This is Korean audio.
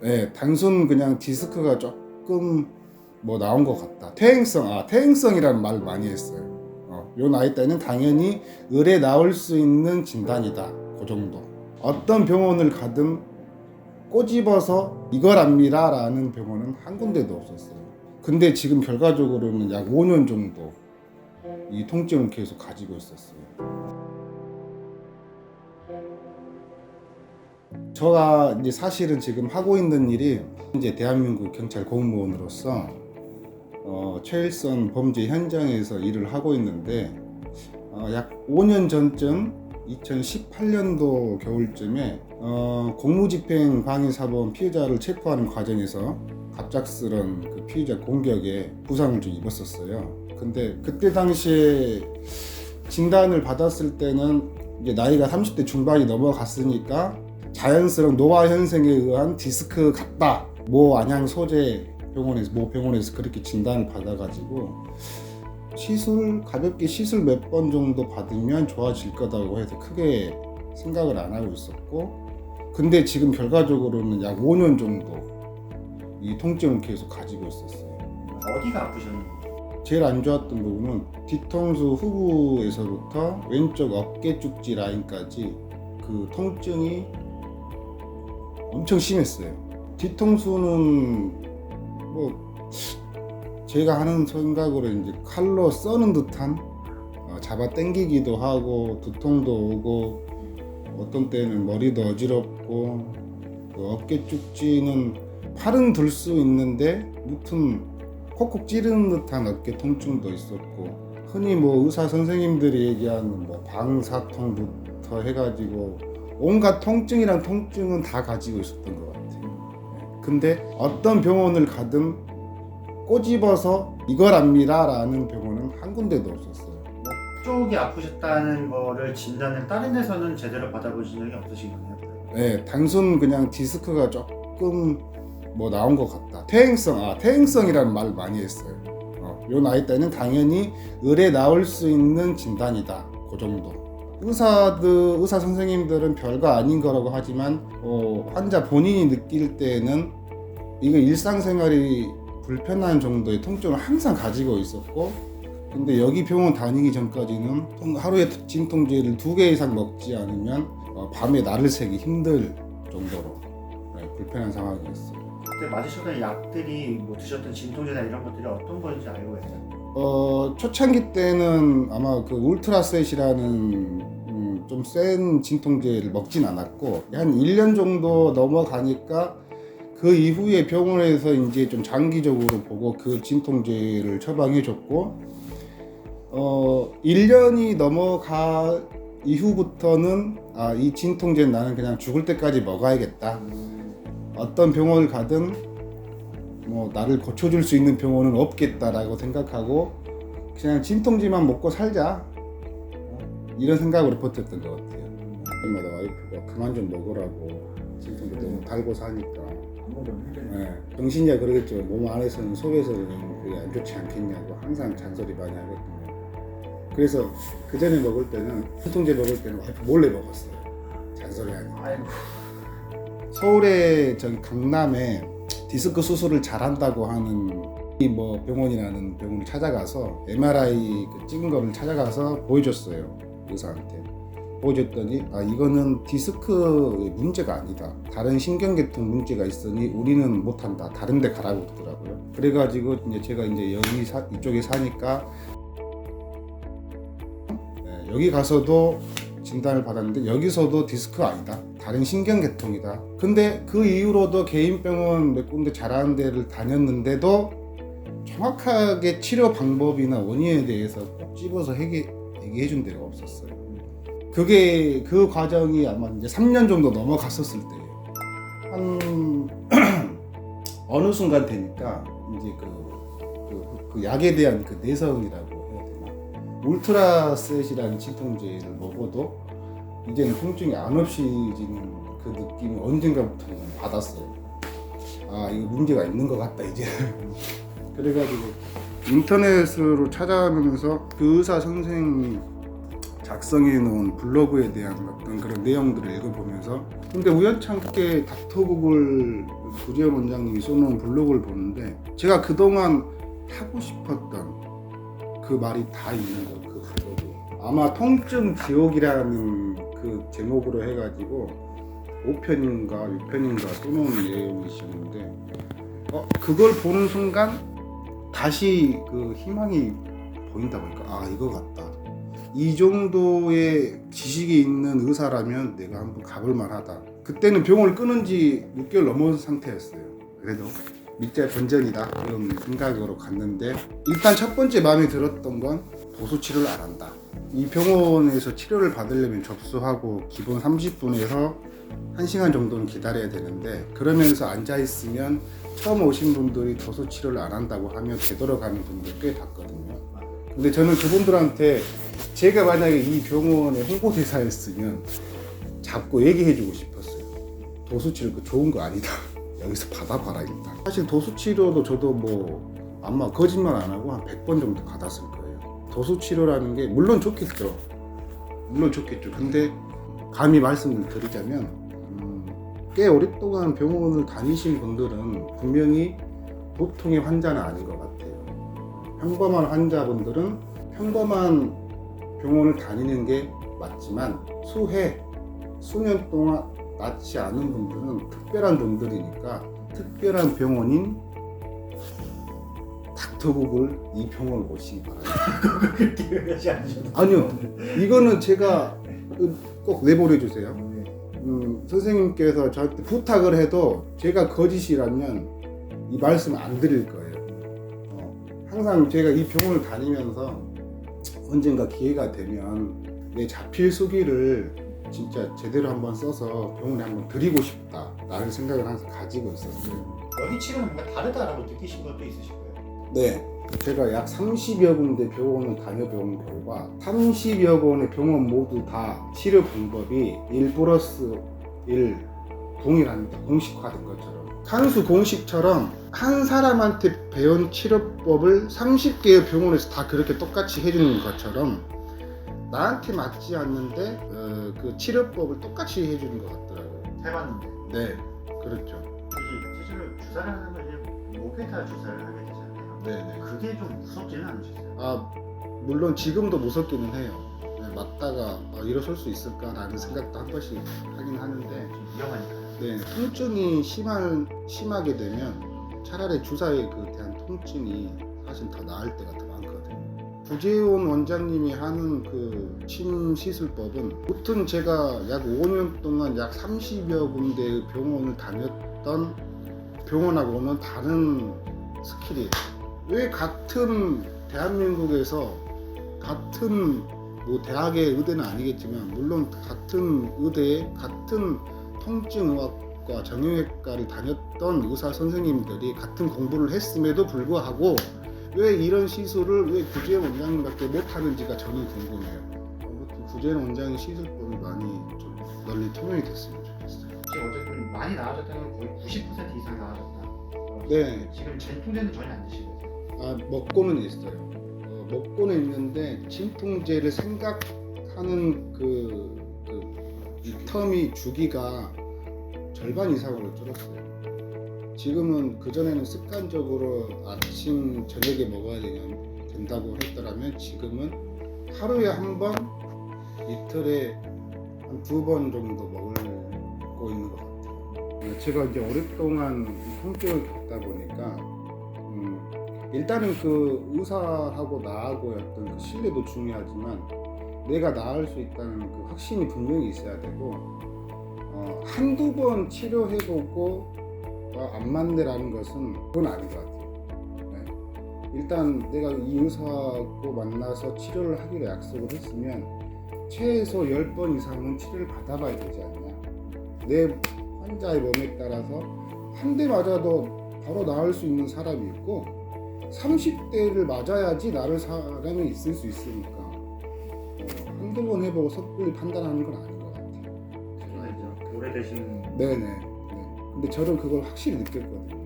네, 단순 그냥 디스크가 조금 뭐 나온 것 같다. 퇴행성이라는 말 많이 했어요. 요 나이 때는 당연히 의뢰 나올 수 있는 진단이다. 그 정도. 어떤 병원을 가든 꼬집어서 이거랍니다 라는 병원은 한 군데도 없었어요. 근데 지금 결과적으로는 약 5년 정도 이 통증을 계속 가지고 있었어요. 제가 이제 사실은 지금 하고 있는 일이 이제 대한민국 경찰 공무원으로서 최일선 범죄 현장에서 일을 하고 있는데 약 5년 전쯤 2018년도 겨울쯤에 공무집행 방해 사범 피해자를 체포하는 과정에서 갑작스런 그 피해자 공격에 부상을 좀 입었었어요. 근데 그때 당시에 진단을 받았을 때는 이제 나이가 30대 중반이 넘어갔으니까 자연스러운 노화 현상에 의한 디스크 같다. 모 안양 소재 병원에서 그렇게 진단을 받아가지고 가볍게 시술 몇 번 정도 받으면 좋아질 거다고 해서 크게 생각을 안 하고 있었고, 근데 지금 결과적으로는 약 5년 정도 이 통증을 계속 가지고 있었어요. 어디가 아프셨는지? 제일 안 좋았던 부분은 뒤통수 후부에서부터 왼쪽 어깨 쪽지 라인까지 그 통증이 엄청 심했어요. 뒤통수는 뭐 제가 하는 생각으로 이제 칼로 써는 듯한 잡아 당기기도 하고 두통도 오고 어떤 때는 머리도 어지럽고 그 어깨 쪽지는 팔은 들 수 있는데 무튼 콕콕 찌르는 듯한 어깨 통증도 있었고, 흔히 뭐 의사 선생님들이 얘기하는 뭐 방사통부터 해가지고 온갖 통증이랑 통증은 다 가지고 있었던 것 같아요. 근데 어떤 병원을 가든 꼬집어서 이거랍니다 라는 병원은 한 군데도 없었어요. 쪽이 아프셨다는 거를 진단을 다른 데서는 제대로 받아보신 적이 없으신 거네요? 네, 단순 그냥 디스크가 조금 뭐 나온 것 같다. 퇴행성이라는 말 많이 했어요. 요 나이 때는 당연히 의뢰 나올 수 있는 진단이다. 그 정도. 의사 선생님들은 별거 아닌 거라고 하지만 환자 본인이 느낄 때는 이거 일상생활이 불편한 정도의 통증을 항상 가지고 있었고, 근데 여기 병원 다니기 전까지는 하루에 진통제를 2개 이상 먹지 않으면 밤에 날을 새기 힘들 정도로 불편한 상황이었어요. 그때 맞으셨던 약들이 뭐 드셨던 진통제나 이런 것들이 어떤 건지 알고 계세요? 초창기 때는 아마 그 울트라셋이라는 좀 센 진통제를 먹진 않았고, 한 1년 정도 넘어가니까 그 이후에 병원에서 이제 좀 장기적으로 보고 그 진통제를 처방해 줬고, 1년이 넘어가 이후부터는 이 진통제는 나는 그냥 죽을 때까지 먹어야겠다. 어떤 병원을 가든 뭐 나를 고쳐줄 수 있는 병원은 없겠다라고 생각하고 그냥 진통제만 먹고 살자, 이런 생각으로 버텼던 것 같아요. 그때마다 와이프가 그만 좀 먹으라고, 진통제 너무 달고 사니까. 정신이야 그러겠죠. 몸 안에서는 속에서는 그게 안 좋지 않겠냐고 항상 잔소리 많이 하거든요. 그래서 그 전에 먹을 때는, 진통제 먹을 때는 와이프 몰래 먹었어요. 잔소리 하니까. 서울에 저기 강남에 디스크 수술을 잘한다고 하는 뭐 병원이라는 병원을 찾아가서 MRI 찍은 거를 찾아가서 보여줬어요. 의사한테 보여줬더니 이거는 디스크의 문제가 아니다. 다른 신경계통 문제가 있으니 우리는 못한다. 다른 데 가라고 그러더라고요. 그래가지고 이제 제가 이제 이쪽에 사니까 여기 가서도 진단을 받았는데 여기서도 디스크가 아니다. 다른 신경계통이다. 근데 그 이후로도 개인 병원 몇 군데 잘하는 데를 다녔는데도 정확하게 치료 방법이나 원인에 대해서 꼭 집어서 얘기해 준 데가 없었어요. 그 과정이 아마 이제 3년 정도 넘어갔었을 때예요. 한 어느 순간 되니까 이제 그 약에 대한 그 내성이라고 해야 되나? 울트라셋이라는 진통제를 먹어도 이제는 통증이 안 없어지는 그 느낌이 언젠가부터는 받았어요. 이거 문제가 있는 것 같다 이제. 그래가지고 인터넷으로 찾아보면서 그 의사 선생님 작성해 놓은 블로그에 대한 어떤 그런 내용들을 읽어보면서, 근데 우연찮게 닥터구글 구재원 원장님이 써놓은 블로그를 보는데 제가 그동안 하고 싶었던 그 말이 다 있는 거예요. 그 블로그 아마 통증 지옥이라는 그 제목으로 해가지고 5편인가 6편인가 써놓은 내용이시는데 그걸 보는 순간 다시 그 희망이 보인다 보니까 아 이거 같다. 이 정도의 지식이 있는 의사라면 내가 한번 가볼 만하다. 그때는 병원을 끊은 지 6개월 넘은 상태였어요. 그래도 밑자 번전이다 이런 생각으로 갔는데, 일단 첫 번째 마음에 들었던 건 도수 치료를 안 한다. 이 병원에서 치료를 받으려면 접수하고 기본 30분에서 1시간 정도는 기다려야 되는데, 그러면서 앉아있으면 처음 오신 분들이 도수 치료를 안 한다고 하면 되돌아가는 분들 꽤 봤거든요. 근데 저는 그분들한테 제가 만약에 이 병원의 홍보대사였으면 잡고 얘기해주고 싶었어요. 도수치료 그 좋은 거 아니다. 여기서 받아봐라 일단. 사실 도수치료도 저도 뭐 아마 거짓말 안 하고 한 100번 정도 받았을 거예요. 도수치료라는 게 물론 좋겠죠. 물론 좋겠죠. 근데 감히 말씀을 드리자면 꽤 오랫동안 병원을 다니신 분들은 분명히 보통의 환자는 아닌 것 같아요. 평범한 환자분들은 평범한 병원을 다니는 게 맞지만 수해, 수년 동안 낫지 않은 분들은 특별한 분들이니까 특별한 병원인 닥터구글 이 병원을 오시기 바랍니다. 그렇게 얘기하지 않으셔도. 아니요, 이거는 제가 꼭 내보내 주세요. 선생님께서 저한테 부탁을 해도 제가 거짓이라면 이 말씀을 안 드릴 거예요. 항상 제가 이 병원을 다니면서 언젠가 기회가 되면 내 자필 수기를 진짜 제대로 한번 써서 병원에 한번 드리고 싶다 라는 생각을 항상 가지고 있었어요. 여기 치료는 뭔가 다르다라고 느끼신 것도 있으실 거예요. 네, 제가 약 30여 군데 병원을 다녀본 결과 30여 군의 병원 모두 다 치료 방법이 1+1 동일합니다. 공식화된 것처럼. 산수 공식처럼 한 사람한테 배운 치료법을 30개의 병원에서 다 그렇게 똑같이 해주는 것처럼 나한테 맞지 않는데 그 치료법을 똑같이 해주는 것 같더라고요. 해봤는데. 네, 그렇죠. 실제로 주사를 하는 건 목회타 주사를 하게 되잖아요. 네네. 그게 좀 무섭지는 않으셨어요? 아 물론 지금도 무섭기는 해요. 네, 맞다가 일어설 수 있을까라는 생각도 한 번씩 하긴 하는데, 좀 위험하니까요. 네, 통증이 심하게 되면 차라리 주사에 대한 통증이 사실 더 나을 때가 더 많거든요. 구재원 원장님이 하는 그 침 시술법은 보통 제가 약 5년 동안 약 30여 군데 병원을 다녔던 병원하고는 다른 스킬이에요. 왜 같은 대한민국에서 같은 뭐 대학의 의대는 아니겠지만 물론 같은 의대에 같은 통증의학과 정형외과를 다녔던 의사 선생님들이 같은 공부를 했음에도 불구하고 왜 이런 시술을 왜 구재원 원장님밖에 못하는지가 저는 궁금해요. 아무튼 구재원 원장의 시술법이 많이 좀 널리 통용이 됐으면 좋겠어요. 지금 어쨌든 많이 나아졌다는 건 거의 90% 이상 나아졌다. 네. 지금 진통제는 전혀 안 드시고 계세요? 먹고는 있어요. 먹고는 있는데 진통제를 생각하는 이 텀이 주기가 절반 이상으로 줄었어요. 지금은 그전에는 습관적으로 아침 저녁에 먹어야 된다고 했더라면 지금은 하루에 한 번, 이틀에 한 2번 정도 먹고 있는 것 같아요. 제가 이제 오랫동안 통증을 겪다 보니까 일단은 그 의사하고 나하고의 어떤 그 신뢰도 중요하지만 내가 나을 수 있다는 그 확신이 분명히 있어야 되고, 한두 번 치료해보고 안 맞네라는 것은 그건 아닌 것 같아요. 네. 일단 내가 이 의사하고 만나서 치료를 하기로 약속을 했으면 최소 10번 이상은 치료를 받아봐야 되지 않냐. 내 환자의 몸에 따라서 한 대 맞아도 바로 나을 수 있는 사람이 있고 30대를 맞아야지 나을 사람이 있을 수 있으니까 한두 번 해보고 섣불리 판단하는 건 아닌 것 같아요. 제가 이제 오래되신 네네. 네. 근데 저는 그걸 확실히 느꼈거든요.